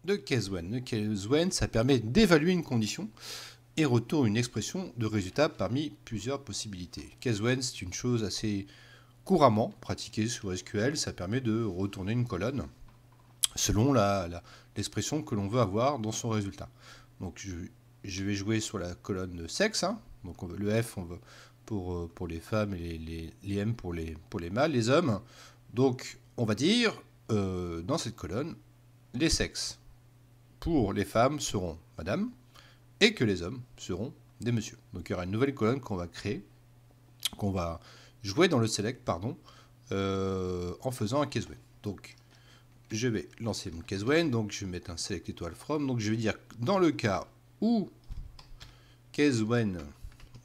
de case-when. Le case-when, ça permet d'évaluer une condition et retourne une expression de résultat parmi plusieurs possibilités. Case-when, c'est une chose assez couramment pratiquée sur SQL. Ça permet de retourner une colonne selon l'expression que l'on veut avoir dans son résultat. Donc je vais jouer sur la colonne sexe. Hein. Donc le F, on veut pour les femmes et les M pour les mâles, les hommes. Donc on va dire dans cette colonne, les sexes pour les femmes seront madame et que les hommes seront des messieurs. Donc il y aura une nouvelle colonne qu'on va créer, qu'on va jouer dans le select, pardon, en faisant un case when. Donc je vais lancer mon case when, donc je vais mettre un select étoile from, donc je vais dire dans le cas où case when,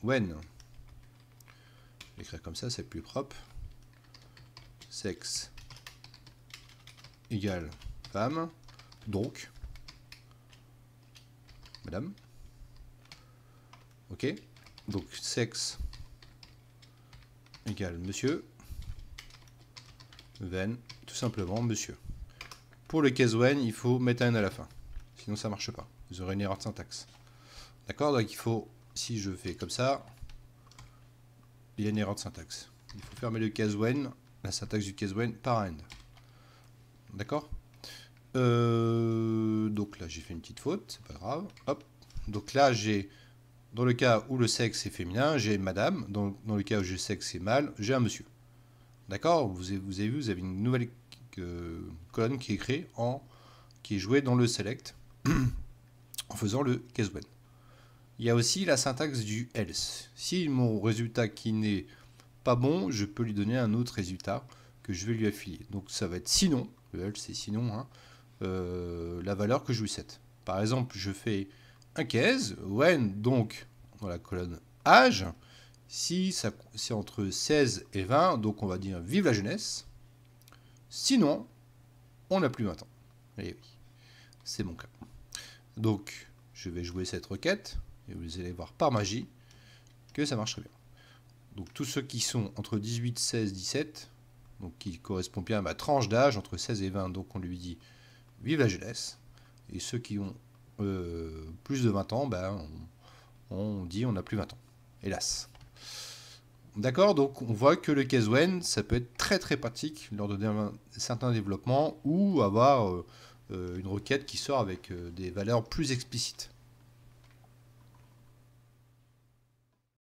je vais écrire comme ça, c'est plus propre, sexe égale femme, donc madame, ok, donc sexe égale monsieur, when, tout simplement monsieur. Pour le case when, il faut mettre un à la fin, sinon ça marche pas, vous aurez une erreur de syntaxe. D'accord, donc il faut, si je fais comme ça, il y a une erreur de syntaxe. Il faut fermer le case when, la syntaxe du case when par end. D'accord, donc là j'ai fait une petite faute, c'est pas grave. Hop. Donc là j'ai, dans le cas où le sexe est féminin, j'ai madame. Dans le cas où le sexe est mâle, j'ai un monsieur. D'accord, vous avez vu, vous avez une nouvelle colonne qui est créée, qui est jouée dans le select en faisant le case when. Il y a aussi la syntaxe du else. Si mon résultat qui n'est pas bon, je peux lui donner un autre résultat que je vais lui affilier. Donc ça va être sinon, le else c'est sinon, hein, la valeur que je lui set. Par exemple, je fais un case, when, donc dans la colonne âge, si c'est entre 16 et 20, donc on va dire vive la jeunesse, sinon on n'a plus 20 ans. Et oui, c'est mon cas. Donc je vais jouer cette requête, et vous allez voir par magie que ça marche très bien. Donc tous ceux qui sont entre 18, 16, 17, donc qui correspondent bien à ma tranche d'âge, entre 16 et 20, donc on lui dit vive la jeunesse. Et ceux qui ont plus de 20 ans, ben, on dit on n'a plus 20 ans. Hélas. D'accord, donc on voit que le case when, ça peut être très très pratique lors de certains développements ou avoir une requête qui sort avec des valeurs plus explicites.